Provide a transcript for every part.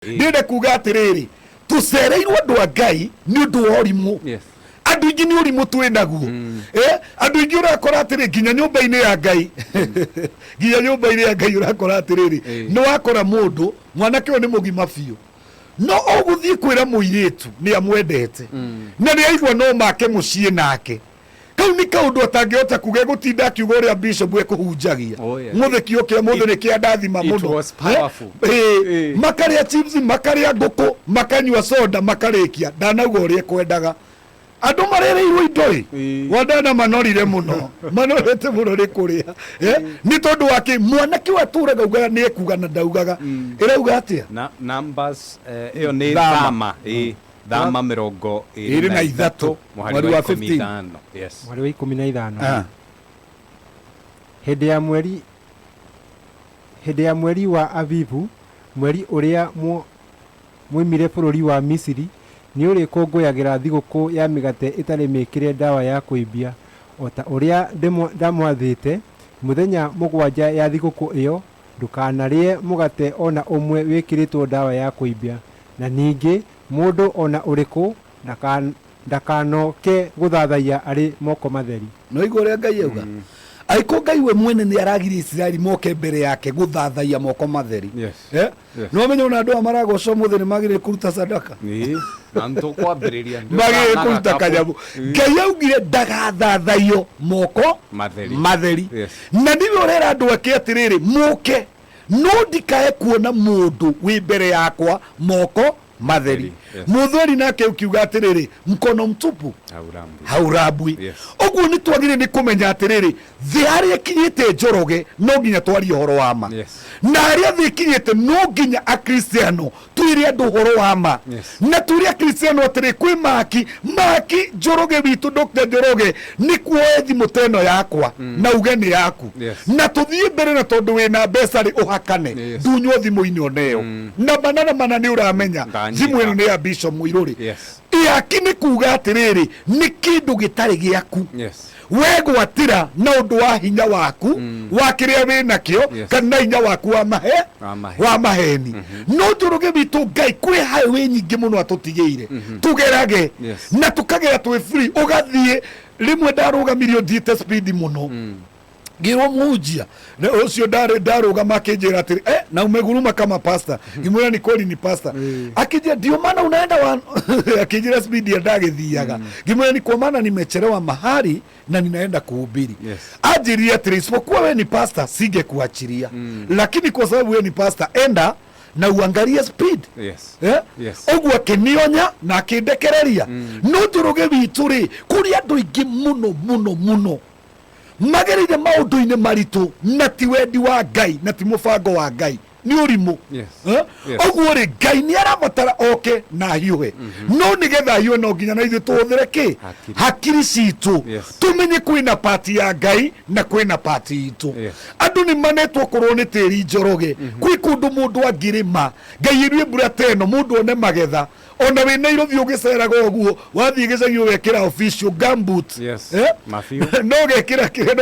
ndende kuga atiriri tucereirwo andu a Ngai ni undu wa urimu. Andu ingi ni urimu twinaguo. Andu ingi urakora atiri nginya nyumba-ini ya Ngai nginya nyumba-ini ya Ngai urakora atiriri no wakora mundu mwanake ni mugima biu no uguthii kwira muiritu ni amwendete na ni aigua no make mucii nake kau ni kaundu atangihota kuge gutinda akiuga uria bishop ekuhunjagia muthiki ukia muthe ni kiandathima muno makaria chips makaria nguku makanyua soda makarikia ndanauga uria ekwendaga andu marereirwo indo wadana manorire muno manorete muno ri kuria ni tondu wake mwanake waturaga ugaga ni ekuga na ndaugaga irauga atia numbers iyo ni thama thama 23 mweri wa 15 yes mweri wa 15 hĩndĩ ya mweri wa Avivu mweri uria mwimire bururi wa Misiri ni uri kungũyagĩra thigũkũ ya mĩgate ĩtarĩ mĩkĩre ndawa ya kũimbia ota ũrĩa ndamwathĩte mũthenya mũgwanja ya thigũkũ ĩyo ndũkanarĩe mũgate ona ũmwe wĩkĩrĩtwo ndawa ya kũimbia na ningĩ mũndũ ona ũrĩkũ ndakanoke gũthathaiya arĩ moko matheri. No igũrũ rĩa Ngai auga aiko Ngai we mwene ni aragirie Israeli moke mbere yake guthathaiya moko matheri. No menyo na andu amaragoco muthe ni magire kuruta sadaka na ntukwambiriria magire kuruta kanyamu Ngai augire ndagathathaiyo moko matheri na ndivyo rera andu ake atiriri muke no ndikae kuona mundu wi mbere yakwa moko matheri muthori nake ukiuga atiriri mkono mtupu haurambwi oguo ni twagire ni kumenya atiriri thi aria kinyite njoroge no nginya twari horo wa ma na aria thi kinyite no nginya a Kristiano twire andu horo wa ma na twire a Kristiano atiri kwi maki njoroge witu Dr. Njoroge ni kuoe thimu teno yakwa na uge ni yaku na tuthie mbere na tondu wina mbeca ri uhakane ndunywo thimu-ini oneyo na banana ni uramenya thimu ino ni ya Bishop Muiruri yaki ni kuga atiriri ni kindu gitari giaku we gwatira na undu wa hinya waku wa kiria wina kio kana hinya waku wa maheni no Njoroge witu Ngai kwi highway nyingi muno atutigeire tugerage na tukagera twi free ugathie rimwe ndarugamirio ndiite speed muno ngirwo munjia na ucio ndaruga makinjira atiri na umeguruma kama pasta ngimwira ni kweli ni pasta akija ndio maana unaenda akijira speed ya ndagithiaga ngimwira ni kwa maana nimechelewa mahali na ninaenda kuhubiri ajiria atiri isipokuwa we ni pasta sige kuachilia lakini kwa sababu we ni pasta enda na uangalie speed oguo akinionya na akindekereria no Njoroge witu ri kuri andu ingi muno magerire maundu-ini maritu na ti wendi wa Ngai na ti mubango wa Ngai ni urimu oguo ri Ngai ni arabatara oke na hiuhe no nigetha hiuhe no nginya na ithuĩ tũhũthĩre kĩ hakiri citu tumenye kwina pati ya Ngai na kwina pati itu andu ni manetwo korwo ni tĩri Njoroge kwi kundu mundu angirima Ngai irue mbura teno mundu one magetha ona wina irothi ugiceraga uguo wathie gicagi ugekira official gumboot no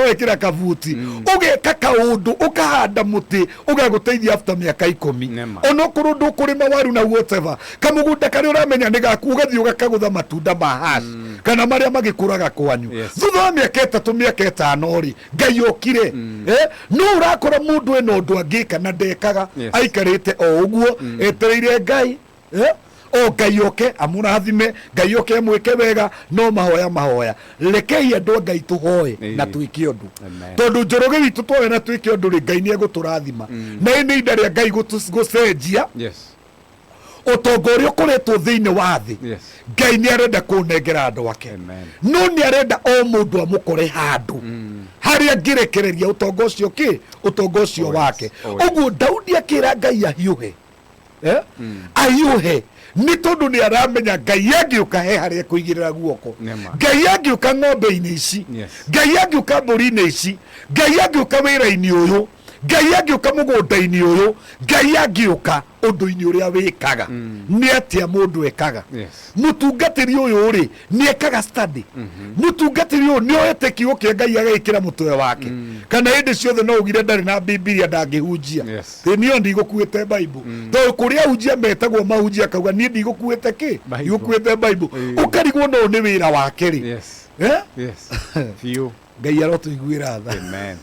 gekira kabuti ugeka kaundu ukahanda muti ugaguteithia after miaka 10 ona kuru ndukurima waru na whatever kamugunda kari uramenya ni gaku ugathie ugakagutha matunda ma hash kana maria magikuraga kwanyu thutha wa miaka 3 miaka 5 ri Ngai okire no urakora mundu eno undu angika na ndekaga aikarite o uguo etereire Ngai o Ngai oke amurathime Ngai oke mwike wega no mahoya rekei andu Ngai tuhoe na twike undu tondu Njoroge witu twoe na twike undu ri Ngai ni eguturathima na ni inda ria Ngai gucenjia utongo uria ukoretwo thiini wa thi Ngai ni arenda kunengera andu ake no ni arenda o mundu amukore handu haria ngirekereria utongo ucio utongo ucio wake uguo Daudi akira Ngai ahiuhe ayuhe ni tondu ni aramenya Ngai angiuka he haria kuigirira guoko Ngai angiuka ng'ombe-ini ici Ngai angiuka mburi-ini ici Ngai angiuka wira-ini uyu Ngai angiuka mugunda-ini uyu Ngai angiuka undu-ini uria wikaga ni atia mundu ekaga Yes. mutungatiri uyu ri ni ekaga study mutungatiri uyu ni oete kiugo kia Ngai agekira mutwe wake kana hindi ciothe no ugire ndari na Biblia ndangihunjia Yes. nio ndigukuite Bible to kuria hunjia metagwo mahunjia akauga ni ndigukuite ki Bible. igukuite Bible ukarigwo no ni wira wake ri Yes. eh Yes. Few. Ngai arotuiguira tha Amen.